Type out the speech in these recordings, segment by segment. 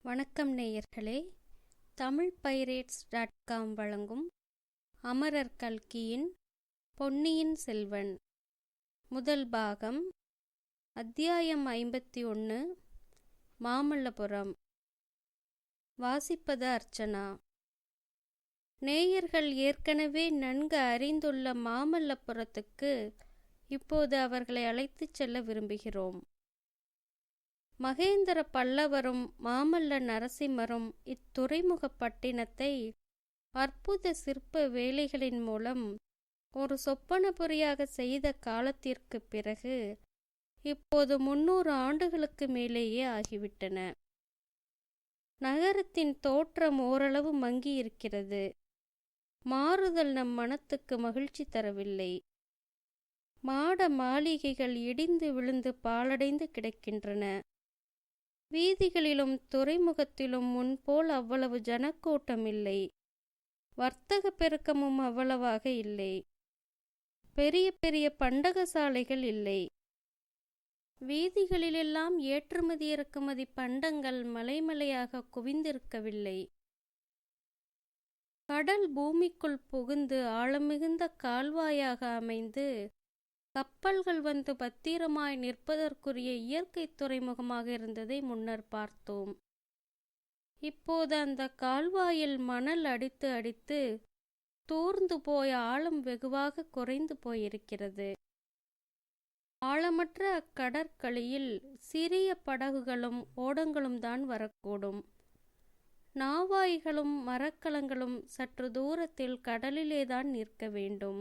வணக்கம் நேயர்களே. தமிழ்பைரேட்ஸ்.com வழங்கும் அமரர் கல்கியின் பொன்னியின் செல்வன் முதல் பாகம், அத்தியாயம் 51, மாமல்லபுரம். வாசிப்பது அர்ச்சனா. நேயர்கள் ஏற்கனவே நன்கு அறிந்துள்ள மாமல்லபுரத்துக்கு இப்போது அவர்களை அழைத்துச் செல்ல விரும்புகிறோம். மகேந்திர பல்லவரும் மாமல்ல நரசிம்மரும் இத்துறைமுகப் பட்டினத்தை அற்புத சிற்ப வேலைகளின் மூலம் ஒரு சொப்பனபுரியாக செய்த காலத்திற்கு பிறகு இப்போது 300 ஆண்டுகளுக்கு மேலேயே ஆகிவிட்டன. நகரத்தின் தோற்றம் ஓரளவு மங்கியிருக்கிறது. மாறுதல் நம் மனத்துக்கு மகிழ்ச்சி தரவில்லை. மாட மாளிகைகள் இடிந்து விழுந்து பாழடைந்து கிடக்கின்றன. வீதிகளிலும் துறைமுகத்திலும் முன்போல் அவ்வளவு ஜனக்கூட்டம் இல்லை. வர்த்தக பெருக்கமும் அவ்வளவாக இல்லை. பெரிய பெரிய பண்டக சாலைகள் இல்லை. வீதிகளிலெல்லாம் ஏற்றுமதி இறக்குமதி பண்டங்கள் மலைமலையாக குவிந்திருக்கவில்லை. கடல் பூமிக்குள் புகுந்து ஆழமிகுந்த கால்வாயாக அமைந்து கப்பல்கள் வந்து பத்திரமாய் நிற்பதற்குரிய இயற்கை துறைமுகமாக இருந்ததை முன்னர் பார்த்தோம். இப்போது அந்த கால்வாயில் மணல் அடித்து அடித்து தூர்ந்து போய் ஆழம் வெகுவாக குறைந்து போயிருக்கிறது. ஆழமற்ற அக்கடற்களில் சிறிய படகுகளும் ஓடங்களும் தான் வரக்கூடும். நாவாய்களும் மரக்கலங்களும் சற்று தூரத்தில் கடலிலேதான் நிற்க வேண்டும்.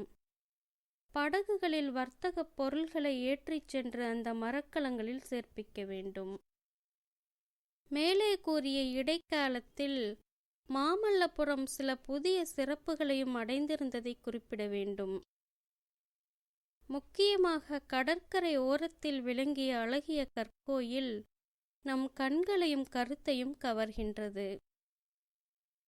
படகுகளில் வர்த்தக பொருள்களை ஏற்றிச் சென்று அந்த மரக்கலங்களில் சேர்ப்பிக்க வேண்டும். மேலே கூறிய இடைக்காலத்தில் மாமல்லபுரம் சில புதிய சிறப்புகளையும் அடைந்திருந்ததை குறிப்பிட வேண்டும். முக்கியமாக கடற்கரை ஓரத்தில் விளங்கிய அழகிய கற்கோயில் நம் கண்களையும் கருத்தையும் கவர்கின்றது.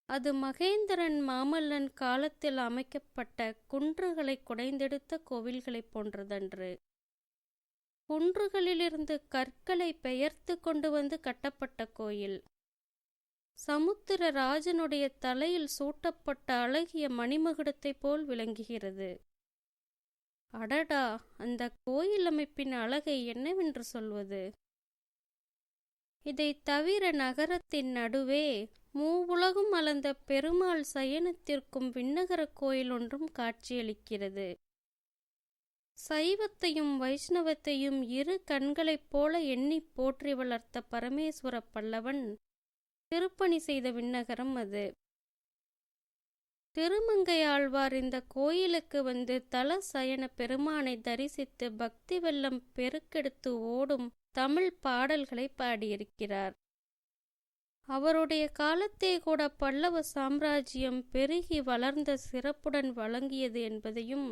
அது மகேந்திரன் மாமல்லன் காலத்தில் அமைக்கப்பட்ட குன்றுகளை குடைந்தெடுத்த கோவில்களைப் போன்றதன்று. குன்றுகளிலிருந்து கற்களை பெயர்த்து கொண்டு வந்து கட்டப்பட்ட கோயில். சமுத்திர ராஜனுடைய தலையில் சூட்டப்பட்ட அழகிய மணிமகுடத்தைப் போல் விளங்குகிறது. அடடா, அந்த கோயில் அமைப்பின் அழகை என்னவென்று சொல்வது? இதை தவிர நகரத்தின் நடுவே மூவுலகும் அளந்த பெருமாள் சயனத்திற்கும் விண்ணகர கோயில் ஒன்றும் காட்சியளிக்கிறது. சைவத்தையும் வைஷ்ணவத்தையும் இரு கண்களைப் போல எண்ணி போற்றி வளர்த்த பரமேஸ்வர பல்லவன் திருப்பணி செய்த விண்ணகரம் அது. திருமங்கையாழ்வார் இந்த கோயிலுக்கு வந்து தல சயன பெருமானை தரிசித்து பக்தி வெள்ளம் பெருக்கெடுத்து ஓடும் தமிழ் பாடல்களை பாடியிருக்கிறார். அவருடைய காலத்தே கூட பல்லவ சாம்ராஜ்யம் பெருகி வளர்ந்த சிறப்புடன் வழங்கியது என்பதையும்,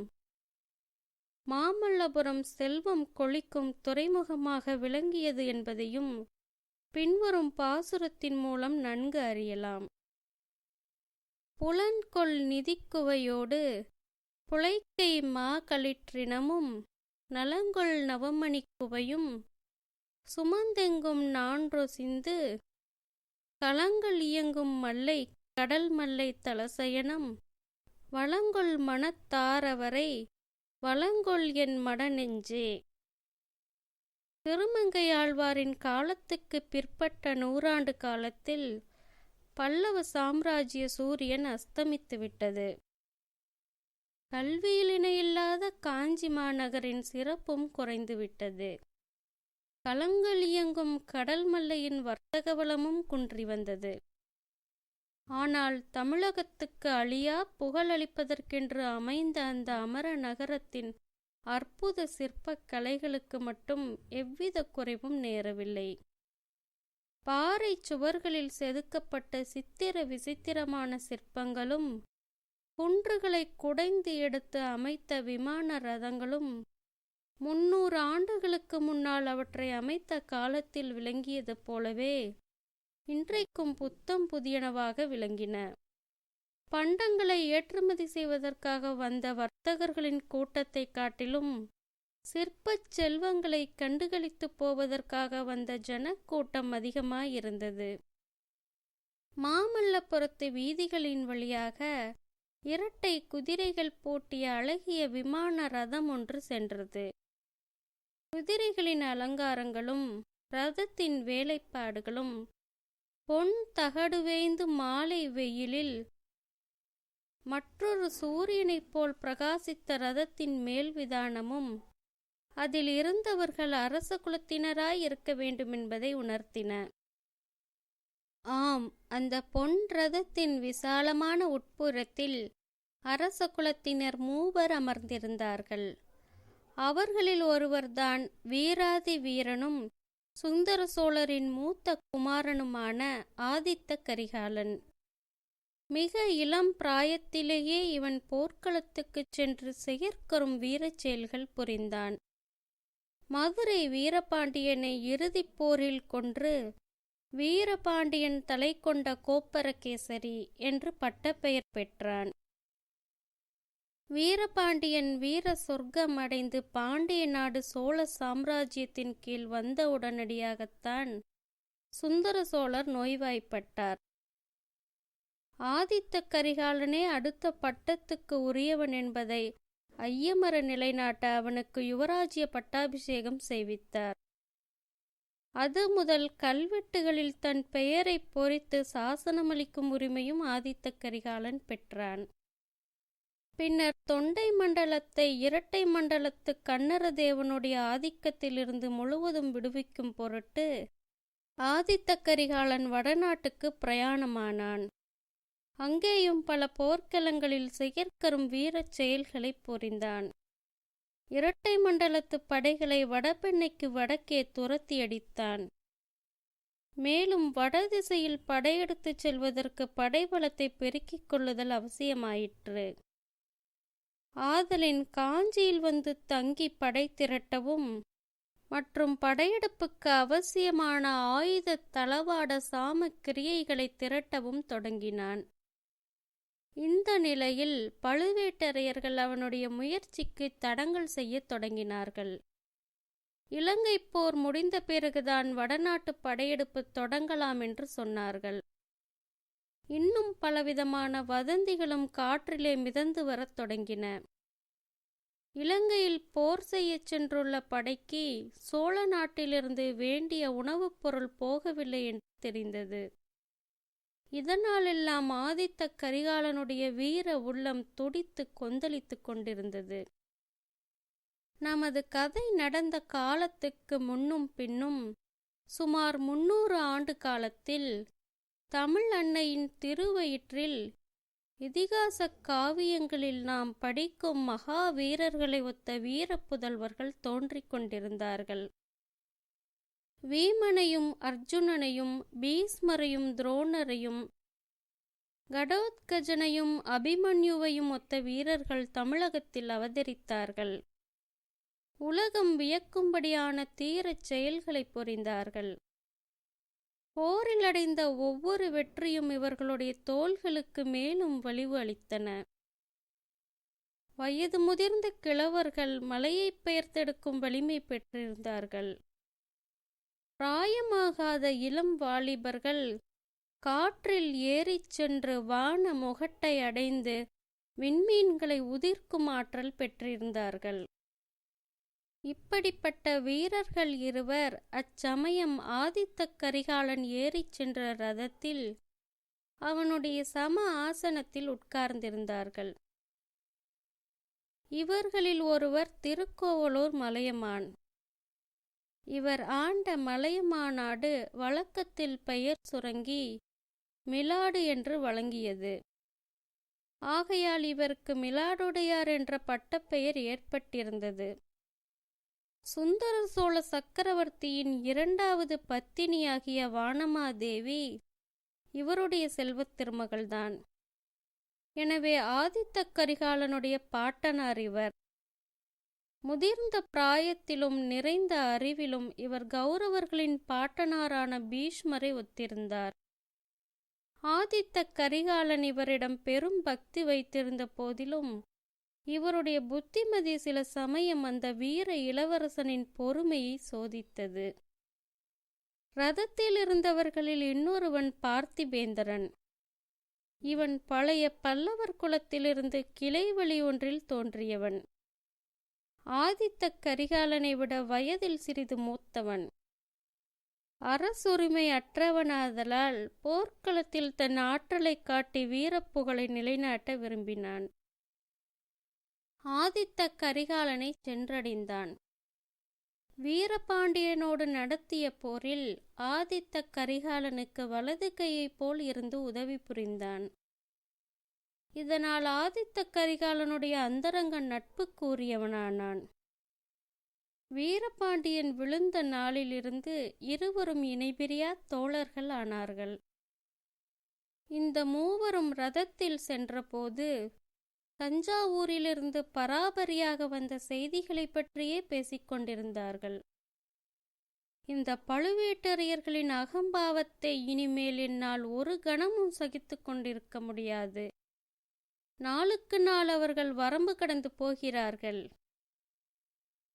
மாமல்லபுரம் செல்வம் கொழிக்கும் துறைமுகமாக விளங்கியது என்பதையும் பின்வரும் பாசுரத்தின் மூலம் நன்கு அறியலாம். புலன்கொள் நிதிக்குவையோடு புழைக்கை மா களிற்றினமும் நலங்கொள் நவமணிக் குவையும் சுமந்தெங்கும் நான்றொசிந்து களங்கள் இயங்கும் மல்லை கடல் மல்லை தலசயனம் வளங்கொள் மனத்தாரவரை வளங்கொள் என் மட நெஞ்சே. திருமங்கையாழ்வாரின் காலத்துக்கு பிற்பட்ட 100 ஆண்டு காலத்தில் பல்லவ சாம்ராஜ்ய சூரியன் அஸ்தமித்துவிட்டது. கல்வியில் இணையில்லாத காஞ்சி மாநகரின் சிறப்பும் குறைந்துவிட்டது. களங்கள் இயங்கும் கடல் மல்லையின் வர்த்தக வளமும் குன்றி வந்தது. ஆனால் தமிழகத்துக்கு அழியா புகழளிப்பதற்கென்று அமைந்த அந்த அமர நகரத்தின் அற்புத சிற்பக் கலைகளுக்கு மட்டும் எவ்வித குறைவும் நேரவில்லை. பாறை சுவர்களில் செதுக்கப்பட்ட சித்திர விசித்திரமான சிற்பங்களும் குன்றுகளை குடைந்து எடுத்து அமைத்த விமான ரதங்களும் 300 ஆண்டுகளுக்கு முன்னால் அவற்றை அமைத்த காலத்தில் விளங்கியது போலவே இன்றைக்கும் புத்தம் புதியனவாக விளங்கின. பண்டங்களை ஏற்றுமதி செய்வதற்காக வந்த வர்த்தகர்களின் கூட்டத்தை காட்டிலும் சிற்பச் செல்வங்களை கண்டுகளித்து போவதற்காக வந்த ஜனக்கூட்டம் அதிகமாயிருந்தது. மாமல்லபுரத்து வீதிகளின் வழியாக இரட்டை குதிரைகள் பூட்டிய அழகிய விமான ரதம் ஒன்று சென்றது. குதிரைகளின் அலங்காரங்களும் ரதத்தின் வேலைப்பாடுகளும் பொன் தகடுவேய்ந்து மாலை வெயிலில் மற்றொரு சூரியனைப் போல் பிரகாசித்த ரதத்தின் மேல் விதானமும் அதில் இருந்தவர்கள் அரச குலத்தினராய் இருக்க வேண்டுமென்பதை உணர்த்தின. ஆம், அந்த பொன் ரதத்தின் விசாலமான உட்புறத்தில் அரச குலத்தினர் மூவர் அமர்ந்திருந்தார்கள். அவர்களில் ஒருவர்தான் வீராதி வீரனும் சுந்தர சோழரின் மூத்த குமாரனுமான ஆதித்த கரிகாலன். மிக இளம் பிராயத்திலேயே இவன் போர்க்களத்துக்குச் சென்று செயற்கரும் வீரச் செயல்கள் புரிந்தான். மதுரை வீரபாண்டியனை இறுதிப் போரில் கொன்று வீரபாண்டியன் தலை கொண்ட கோப்பரகேசரி என்று பட்டப்பெயர் பெற்றான். வீரபாண்டியன் வீர சொர்க்கம் அடைந்து பாண்டிய நாடு சோழ சாம்ராஜ்யத்தின் கீழ் வந்த உடனடியாகத்தான் சுந்தர சோழர் நோய்வாய்ப்பட்டார். ஆதித்த கரிகாலனே அடுத்த பட்டத்துக்கு உரியவன் என்பதை ஐயமர நிலைநாட்ட அவனுக்கு யுவராஜ்ய பட்டாபிஷேகம் செய்வித்தார். அது முதல் கல்வெட்டுகளில் தன் பெயரை பொறித்து சாசனமளிக்கும் உரிமையும் ஆதித்த கரிகாலன் பெற்றான். பின்னர் தொண்டை மண்டலத்தை இரட்டை மண்டலத்து கன்னரதேவனுடைய ஆதிக்கத்திலிருந்து முழுவதும் விடுவிக்கும் பொருட்டு ஆதித்த கரிகாலன் வடநாட்டுக்கு பிரயாணமானான். அங்கேயும் பல போர்க்களங்களில் செயற்கரும் வீரச் செயல்களை புரிந்தான். இரட்டை மண்டலத்து படைகளை வடபெண்ணைக்கு வடக்கே துரத்தி அடித்தான். மேலும் வடதிசையில் படையெடுத்துச் செல்வதற்கு படைபலத்தை பெருக்கிக் கொள்ளுதல் அவசியமாயிற்று. ஆதலின் காஞ்சியில் வந்து தங்கி படை திரட்டவும் மற்றும் படையெடுப்புக்கு அவசியமான ஆயுத தளவாட சாமக்கிரியைகளை திரட்டவும் தொடங்கினான். இந்த நிலையில் பழுவேட்டரையர்கள் அவனுடைய முயற்சிக்கு தடங்கல் செய்ய தொடங்கினார்கள். இலங்கை போர் முடிந்த பிறகுதான் வடநாட்டு படையெடுப்பு தொடங்கலாம் என்று சொன்னார்கள். இன்னும் பலவிதமான வதந்திகளும் காற்றிலே மிதந்து வரத் தொடங்கின. இலங்கையில் போர் செய்யச் சென்றுள்ள படைக்கு சோழ நாட்டிலிருந்து வேண்டிய உணவுப் பொருள் போகவில்லை என்று தெரிந்தது. இதனாலெல்லாம் ஆதித்த கரிகாலனுடைய வீர உள்ளம் துடித்து கொந்தளித்து கொண்டிருந்தது. நமது கதை நடந்த காலத்துக்கு முன்னும் பின்னும் சுமார் 300 ஆண்டு காலத்தில் தமிழ் அன்னையின் திருவயிற்றில் இதிகாச காவியங்களில் நாம் படிக்கும் மகா வீரர்களை ஒத்த வீர புதல்வர்கள் தோன்றிக் கொண்டிருந்தார்கள். வீமனையும் அர்ஜுனனையும் பீஷ்மரையும் துரோணரையும் கடோத்கஜனையும் அபிமன்யுவையும் ஒத்த வீரர்கள் தமிழகத்தில் அவதரித்தார்கள். உலகம் வியக்கும்படியான தீரச் செயல்களை புரிந்தார்கள். போரில் அடைந்த ஒவ்வொரு வெற்றியும் இவர்களுடைய தோள்களுக்கு மேலும் வலிவு அளித்தன. வயது முதிர்ந்த கிழவர்கள் மலையை பெயர்த்தெடுக்கும் வலிமை பெற்றிருந்தார்கள். பிராயமாகாத இளம் வாலிபர்கள் காற்றில் ஏறிச் சென்று வான முகட்டை அடைந்து விண்மீன்களை உதிர்க்கும் ஆற்றல் பெற்றிருந்தார்கள். இப்படிப்பட்ட வீரர்கள் இருவர் அச்சமயம் ஆதித்த கரிகாலன் ஏறிச் சென்ற ரதத்தில் அவனுடைய சம ஆசனத்தில் உட்கார்ந்திருந்தார்கள். இவர்களில் ஒருவர் திருக்கோவலூர் மலையமான். இவர் ஆண்ட மலையமாநாடு வழக்கத்தில் பெயர் சுரங்கி மிலாடு என்று வழங்கியது. ஆகையால் இவருக்கு மிலாடுடையார் என்ற பட்டப்பெயர் ஏற்பட்டிருந்தது. சுந்தர சோழ சக்கரவர்த்தியின் 2வது பத்தினியாகிய வானமாதேவி இவருடைய செல்வத் திருமகள்தான். எனவே ஆதித்த கரிகாலனுடைய பாட்டனார் இவர். முதிர்ந்த பிராயத்திலும் நிறைந்த அறிவிலும் இவர் கௌரவர்களின் பாட்டனாரான பீஷ்மரை ஒத்திருந்தார். ஆதித்த கரிகாலன் இவரிடம் பெரும் பக்தி வைத்திருந்த போதிலும் இவருடைய புத்திமதி சில சமயம் அந்த வீர இளவரசனின் பொறுமையை சோதித்தது. ரதத்தில் இருந்தவர்களில் இன்னொருவன் பார்த்திபேந்திரன். இவன் பழைய பல்லவர் குலத்திலிருந்து கிளை வழி ஒன்றில் தோன்றியவன். ஆதித்த கரிகாலனை விட வயதில் சிறிது மூத்தவன். அரசுரிமை அற்றவனாதலால் போர்க்களத்தில் தன் ஆற்றலை காட்டி வீரப்புகழை நிலைநாட்ட விரும்பினான். ஆதித்த கரிகாலனை சென்றடைந்தான். வீரபாண்டியனோடு நடத்திய போரில் ஆதித்த கரிகாலனுக்கு வலது கையைப் போல் இருந்து உதவி புரிந்தான். இதனால் ஆதித்த கரிகாலனுடைய அந்தரங்க நட்பு கூறியவனானான். வீரபாண்டியன் விழுந்த நாளிலிருந்து இருவரும் இணைபிரியா தோழர்கள் ஆனார்கள். இந்த மூவரும் ரதத்தில் சென்றபோது தஞ்சாவூரிலிருந்து பராபரியாக வந்த செய்திகளை பற்றியே பேசிக்கொண்டிருந்தார்கள். இந்த பழுவேட்டரையர்களின் அகம்பாவத்தை இனிமேல் என்னால் ஒரு கணமும் சகித்து கொண்டிருக்க முடியாது. நாளுக்கு நாள் அவர்கள் வரம்பு கடந்து போகிறார்கள்.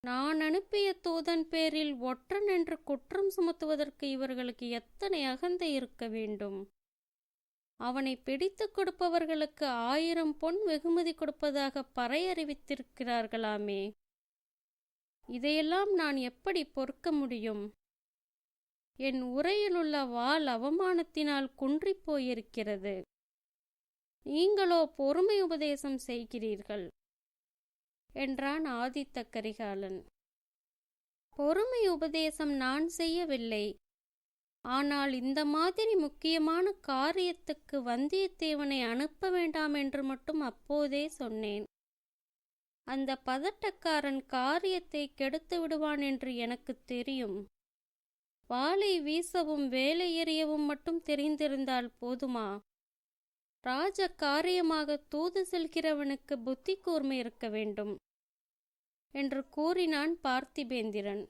நான் அனுப்பிய தூதன் பேரில் ஒற்றன் என்று குற்றம் சுமத்துவதற்கு இவர்களுக்கு எத்தனை அகந்தை இருக்க வேண்டும். அவனை பிடித்து கொடுப்பவர்களுக்கு 1000 பொன் வெகுமதி கொடுப்பதாக பறையறிவித்திருக்கிறார்களாமே. இதையெல்லாம் நான் எப்படி பொறுக்க முடியும்? என் உரையிலுள்ள வாள் அவமானத்தினால் குன்றிப் போயிருக்கிறது. நீங்களோ பொறுமை உபதேசம் செய்கிறீர்கள் என்றான் ஆதித்த கரிகாலன். பொறுமை உபதேசம் நான் செய்யவில்லை. ஆனால் இந்த மாதிரி முக்கியமான காரியத்துக்கு வந்தியத்தேவனை அனுப்ப வேண்டாம் என்று மட்டும் அப்போதே சொன்னேன். அந்த பதட்டக்காரன் காரியத்தை கெடுத்து விடுவான் என்று எனக்கு தெரியும். வாளை வீசவும் வேலை எறியவும் மட்டும் தெரிந்திருந்தால் போதுமா? ராஜ காரியமாக தூது செல்கிறவனுக்கு புத்தி கூர்மை இருக்க வேண்டும் என்று கூறினான் பார்த்திபேந்திரன்.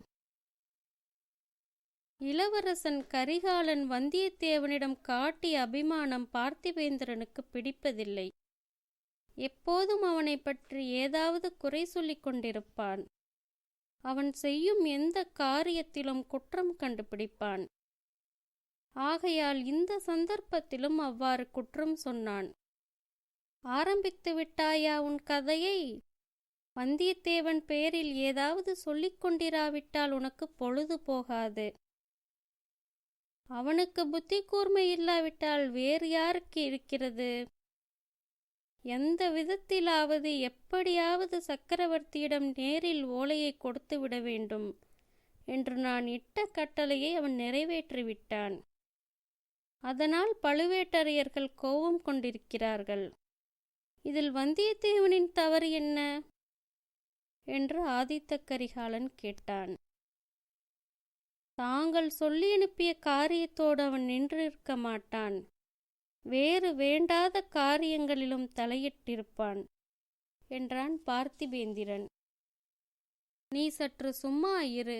இளவரசன் கரிகாலன் வந்தியத்தேவனிடம் காட்டிய அபிமானம் பார்த்திபேந்திரனுக்கு பிடிப்பதில்லை. எப்போதும் அவனை பற்றி ஏதாவது குறை சொல்லிக் கொண்டிருப்பான். அவன் செய்யும் எந்த காரியத்திலும் குற்றம் கண்டுபிடிப்பான். ஆகையால் இந்த சந்தர்ப்பத்திலும் அவ்வாறு குற்றம் சொன்னான். ஆரம்பித்து விட்டாயா உன் கதையை? வந்தியத்தேவன் பேரில் ஏதாவது சொல்லிக் கொண்டிராவிட்டால் உனக்கு பொழுது போகாது. அவனுக்கு புத்தி கூர்மை இல்லாவிட்டால் வேறு யாருக்கு இருக்கிறது? எந்த விதத்திலாவது எப்படியாவது சக்கரவர்த்தியிடம் நேரில் ஓலையை கொடுத்து விட வேண்டும் என்று நான் இட்ட கட்டளையை அவன் நிறைவேற்றிவிட்டான். அதனால் பழுவேட்டரையர்கள் கோபம் கொண்டிருக்கிறார்கள். இதில் வந்தியத்தேவனின் தவறு என்ன என்று ஆதித்த கரிகாலன் கேட்டான். தாங்கள் சொல்லி அனுப்பிய காரியத்தோடு அவன் நின்றிருக்க மாட்டான். வேறு வேண்டாத காரியங்களிலும் தலையிட்டிருப்பான் என்றான் பார்த்திபேந்திரன். நீ சற்று சும்மா இரு.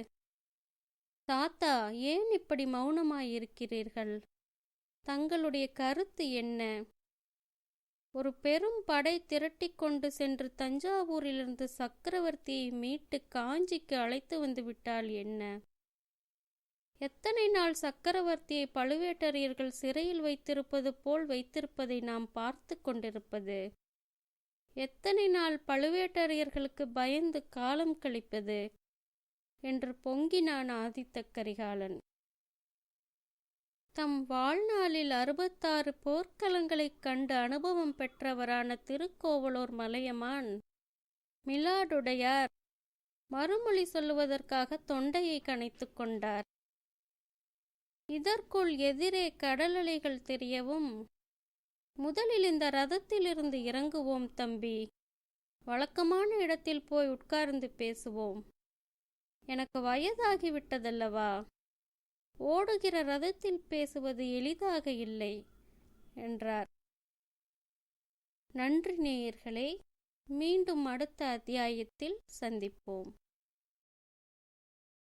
தாத்தா, ஏன் இப்படி மௌனமாயிருக்கிறீர்கள்? தங்களுடைய கருத்து என்ன? ஒரு பெரும் படை திரட்டிக் கொண்டு சென்று தஞ்சாவூரிலிருந்து சக்கரவர்த்தியை மீட்டு காஞ்சிக்கு அழைத்து வந்து விட்டால் என்ன? எத்தனை நாள் சக்கரவர்த்தியை பழுவேட்டரையர்கள் சிறையில் வைத்திருப்பது போல் வைத்திருப்பதை நாம் பார்த்து கொண்டிருப்பது? எத்தனை நாள் பழுவேட்டரையர்களுக்கு பயந்து காலம் கழிப்பது என்று பொங்கினான் ஆதித்த கரிகாலன். தம் வாழ்நாளில் 66 போர்க்களங்களைக் கண்டு அனுபவம் பெற்றவரான திருக்கோவலூர் மலையமான் மிலாடுடையார் மறுமொழி சொல்லுவதற்காக தொண்டையை கனைத்து கொண்டார். இதற்குள் எதிரே கடல் அலைகள் தெரியவும், முதலில் இந்த ரதத்திலிருந்து இறங்குவோம் தம்பி. வழக்கமான இடத்தில் போய் உட்கார்ந்து பேசுவோம். எனக்கு வயதாகிவிட்டதல்லவா? ஓடுகிற ரதத்தில் பேசுவது எளிதாக இல்லை என்றார். நன்றி நேயர்களே. மீண்டும் அடுத்த அத்தியாயத்தில் சந்திப்போம்.